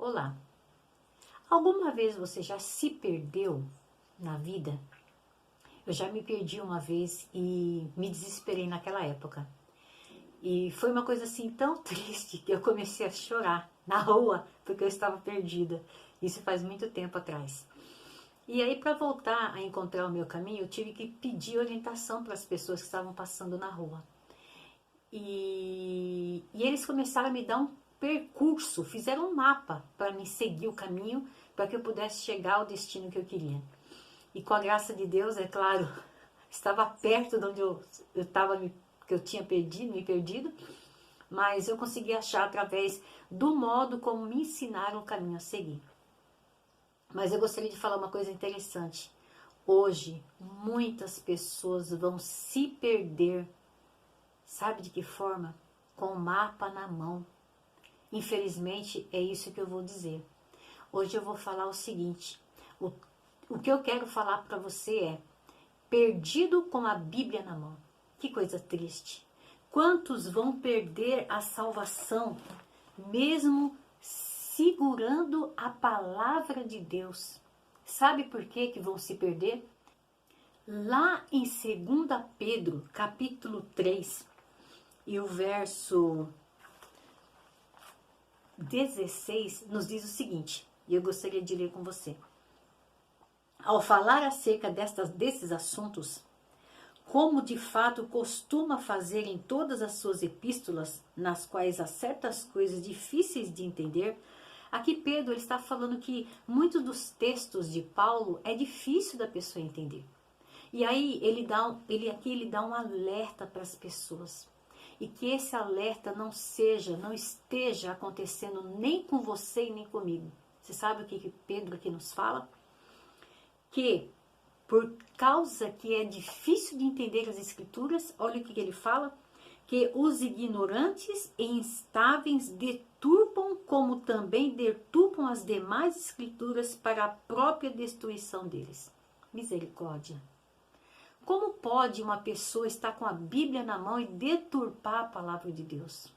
Olá, alguma vez você já se perdeu na vida? Eu já me perdi uma vez e me desesperei naquela época. E foi uma coisa assim tão triste que eu comecei a chorar na rua porque eu estava perdida. Isso faz muito tempo atrás. E aí, para voltar a encontrar o meu caminho, eu tive que pedir orientação para as pessoas que estavam passando na rua. E eles começaram a me dar um percurso, fizeram um mapa para me seguir o caminho, para que eu pudesse chegar ao destino que eu queria. E com a graça de Deus, é claro, estava perto de onde eu estava, que eu tinha me perdido, mas eu consegui achar através do modo como me ensinaram o caminho a seguir. Mas eu gostaria de falar uma coisa interessante. Hoje, muitas pessoas vão se perder. Sabe de que forma? Com o mapa na mão. Infelizmente, é isso que eu vou dizer. Hoje eu vou falar o seguinte. O que eu quero falar para você é: perdido com a Bíblia na mão. Que coisa triste. Quantos vão perder a salvação, mesmo segurando a palavra de Deus? Sabe por que vão se perder? Lá em 2 Pedro, capítulo 3, e o verso 16 nos diz o seguinte, e eu gostaria de ler com você. Ao falar acerca desses assuntos, como de fato costuma fazer em todas as suas epístolas, nas quais há certas coisas difíceis de entender, aqui Pedro ele está falando que muitos dos textos de Paulo é difícil da pessoa entender. E aí ele dá um alerta para as pessoas. E que esse alerta não esteja acontecendo nem com você e nem comigo. Você sabe o que Pedro aqui nos fala? Que por causa que é difícil de entender as escrituras, olha o que ele fala, que os ignorantes e instáveis deturpam, como também deturpam as demais escrituras para a própria destruição deles. Misericórdia. Como pode uma pessoa estar com a Bíblia na mão e deturpar a palavra de Deus?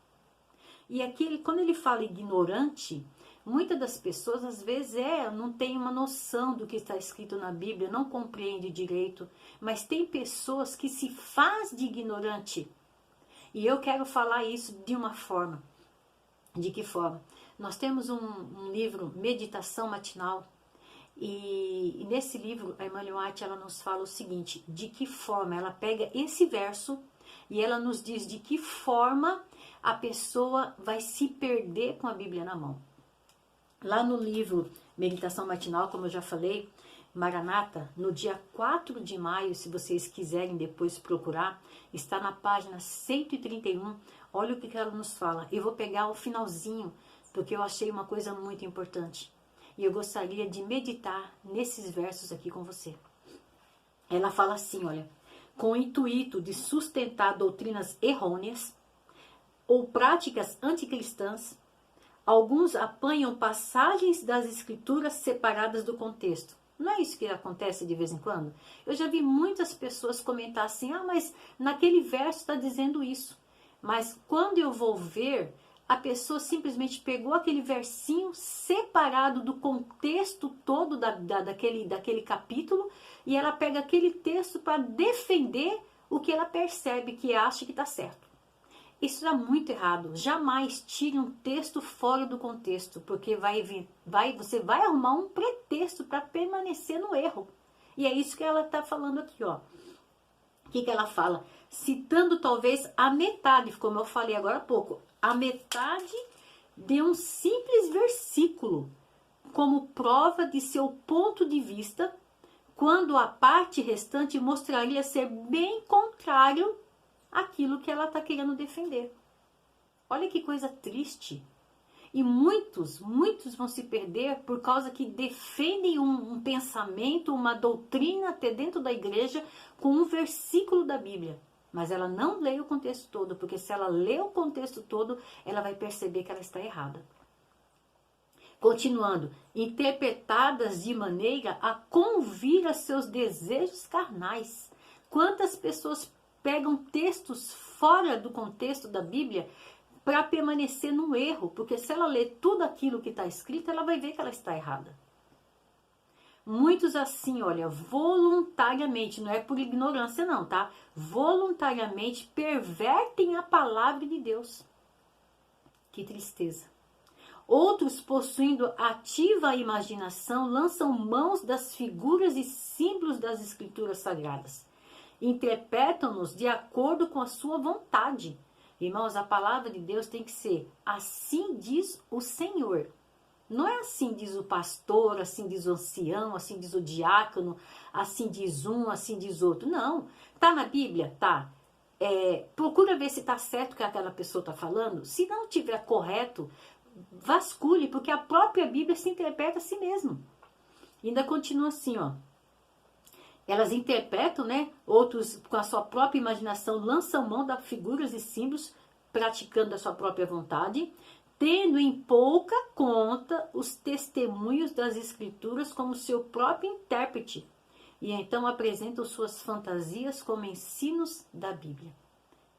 E aqui, quando ele fala ignorante, muitas das pessoas às vezes não tem uma noção do que está escrito na Bíblia, não compreende direito, mas tem pessoas que se faz de ignorante. E eu quero falar isso de uma forma. De que forma? Nós temos um livro, Meditação Matinal, e nesse livro a Ellen White ela nos fala o seguinte, de que forma ela pega esse verso e ela nos diz de que forma a pessoa vai se perder com a Bíblia na mão. Lá no livro Meditação Matinal, como eu já falei, Maranata, no dia 4 de maio, se vocês quiserem depois procurar, está na página 131, olha o que ela nos fala. Eu vou pegar o finalzinho, porque eu achei uma coisa muito importante. E eu gostaria de meditar nesses versos aqui com você. Ela fala assim, olha, com o intuito de sustentar doutrinas errôneas ou práticas anticristãs, alguns apanham passagens das escrituras separadas do contexto. Não é isso que acontece de vez em quando? Eu já vi muitas pessoas comentar assim, mas naquele verso está dizendo isso. Mas quando eu vou ver, a pessoa simplesmente pegou aquele versinho separado do contexto todo daquele capítulo e ela pega aquele texto para defender o que ela percebe, que acha que está certo. Isso é muito errado. Jamais tire um texto fora do contexto, porque você vai arrumar um pretexto para permanecer no erro. E é isso que ela está falando aqui, ó. O que ela fala? Citando talvez a metade, como eu falei agora há pouco, a metade de um simples versículo, como prova de seu ponto de vista, quando a parte restante mostraria ser bem contrário àquilo que ela está querendo defender. Olha que coisa triste. E muitos vão se perder por causa que defendem um pensamento, uma doutrina até dentro da igreja com um versículo da Bíblia. Mas ela não lê o contexto todo, porque se ela lê o contexto todo, ela vai perceber que ela está errada. Continuando, interpretadas de maneira a convir a seus desejos carnais. Quantas pessoas pegam textos fora do contexto da Bíblia para permanecer no erro, porque se ela ler tudo aquilo que está escrito, ela vai ver que ela está errada. Muitos assim, olha, voluntariamente, não é por ignorância não, tá? Voluntariamente pervertem a palavra de Deus. Que tristeza. Outros, possuindo ativa imaginação, lançam mãos das figuras e símbolos das escrituras sagradas. Interpretam-nos de acordo com a sua vontade. Irmãos, a palavra de Deus tem que ser assim diz o Senhor. Não é assim diz o pastor, assim diz o ancião, assim diz o diácono, assim diz um, assim diz outro. Não. Tá na Bíblia? Tá. Procura ver se está certo o que aquela pessoa está falando. Se não estiver correto, vasculhe, porque a própria Bíblia se interpreta a si mesma. Ainda continua assim, ó. Elas interpretam, né? Outros, com a sua própria imaginação, lançam mão de figuras e símbolos, praticando a sua própria vontade, tendo em pouca conta os testemunhos das Escrituras como seu próprio intérprete, e então apresentam suas fantasias como ensinos da Bíblia.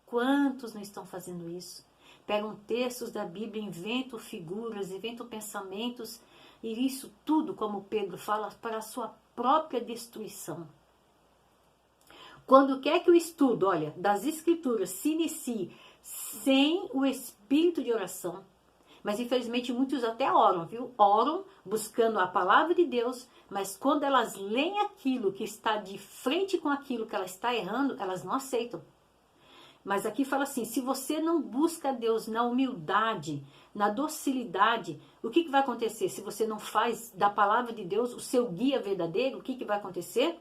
Quantos não estão fazendo isso? Pegam textos da Bíblia, inventam figuras, inventam pensamentos, e isso tudo, como Pedro fala, para a sua própria destruição. Quando quer que o estudo, olha, das Escrituras se inicie sem o espírito de oração, mas infelizmente muitos até oram, viu? Oram buscando a palavra de Deus, mas quando elas leem aquilo que está de frente com aquilo que ela está errando, elas não aceitam. Mas aqui fala assim, se você não busca Deus na humildade, na docilidade, o que vai acontecer? Se você não faz da palavra de Deus o seu guia verdadeiro, o que vai acontecer?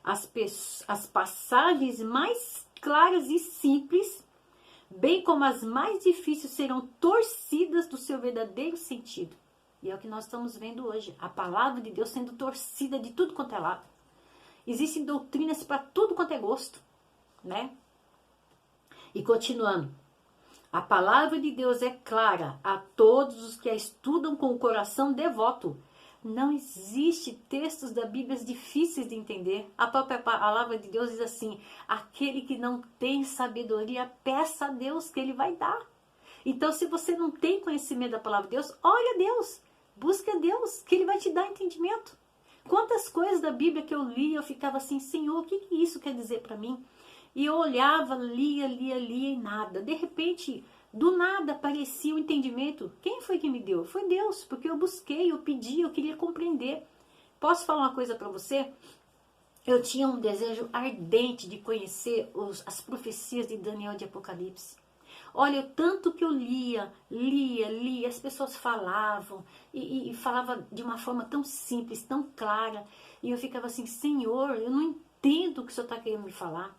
As passagens mais claras e simples, bem como as mais difíceis, serão torcidas do seu verdadeiro sentido. E é o que nós estamos vendo hoje, a palavra de Deus sendo torcida de tudo quanto é lado. Existem doutrinas para tudo quanto é gosto, né? E continuando, a palavra de Deus é clara a todos os que a estudam com o coração devoto. Não existe textos da Bíblia difíceis de entender. A própria palavra de Deus diz assim, aquele que não tem sabedoria, peça a Deus que Ele vai dar. Então, se você não tem conhecimento da palavra de Deus, ore a Deus, busque a Deus, que Ele vai te dar entendimento. Quantas coisas da Bíblia que eu li, eu ficava assim, Senhor, o que isso quer dizer para mim? E eu olhava, lia e nada. De repente, do nada aparecia o entendimento. Quem foi que me deu? Foi Deus, porque eu busquei, eu pedi, eu queria compreender. Posso falar uma coisa para você? Eu tinha um desejo ardente de conhecer as profecias de Daniel de Apocalipse. Olha, o tanto que eu lia, as pessoas falavam, e falava de uma forma tão simples, tão clara, e eu ficava assim, Senhor, eu não entendo o que o Senhor está querendo me falar.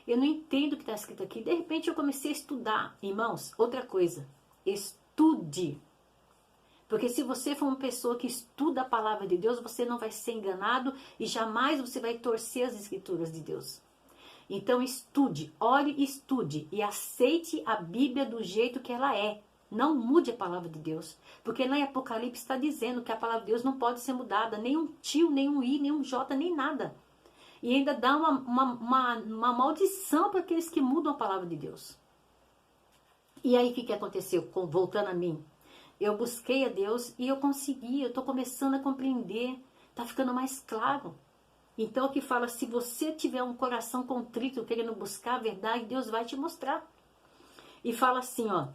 Eu não entendo o que está escrito aqui. De repente eu comecei a estudar. Irmãos, outra coisa. Estude. Porque se você for uma pessoa que estuda a palavra de Deus, você não vai ser enganado e jamais você vai torcer as escrituras de Deus. Então estude, ore e estude. E aceite a Bíblia do jeito que ela é. Não mude a palavra de Deus. Porque lá em Apocalipse está dizendo que a palavra de Deus não pode ser mudada. Nem um tio, nem um i, nem um j, nem nada. E ainda dá uma maldição para aqueles que mudam a palavra de Deus. E aí o que aconteceu? Voltando a mim. Eu busquei a Deus e eu consegui. Eu estou começando a compreender. Está ficando mais claro. Então o que fala, se você tiver um coração contrito, querendo buscar a verdade, Deus vai te mostrar. E fala assim, ó.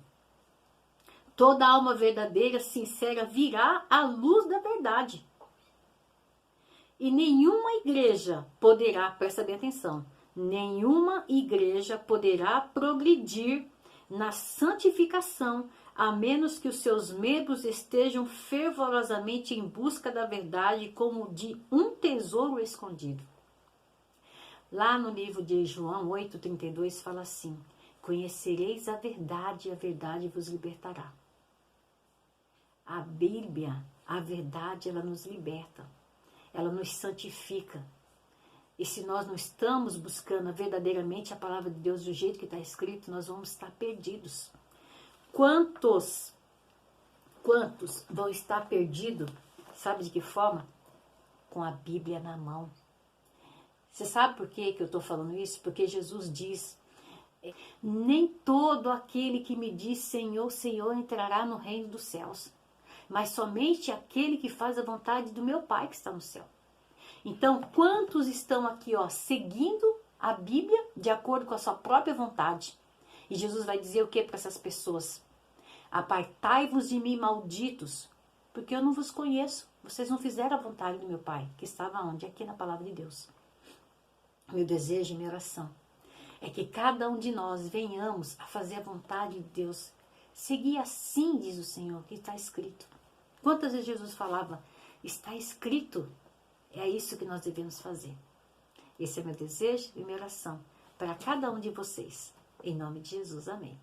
Toda alma verdadeira, sincera, virá à luz da verdade. E nenhuma igreja poderá, presta bem atenção, nenhuma igreja poderá progredir na santificação, a menos que os seus membros estejam fervorosamente em busca da verdade como de um tesouro escondido. Lá no livro de João 8,32 fala assim, conhecereis a verdade e a verdade vos libertará. A Bíblia, a verdade, ela nos liberta. Ela nos santifica. E se nós não estamos buscando verdadeiramente a palavra de Deus do jeito que está escrito, nós vamos estar perdidos. Quantos vão estar perdidos? Sabe de que forma? Com a Bíblia na mão. Você sabe por que eu estou falando isso? Porque Jesus diz, nem todo todo aquele que me diz Senhor, Senhor entrará no reino dos céus, mas somente aquele que faz a vontade do meu Pai que está no céu. Então, quantos estão aqui, seguindo a Bíblia de acordo com a sua própria vontade? E Jesus vai dizer o que para essas pessoas? Apartai-vos de mim, malditos, porque eu não vos conheço. Vocês não fizeram a vontade do meu Pai, que estava onde? Aqui na palavra de Deus. Meu desejo e minha oração é que cada um de nós venhamos a fazer a vontade de Deus. Seguir assim, diz o Senhor, que está escrito. Quantas vezes Jesus falava, está escrito, é isso que nós devemos fazer. Esse é meu desejo e minha oração para cada um de vocês. Em nome de Jesus, amém.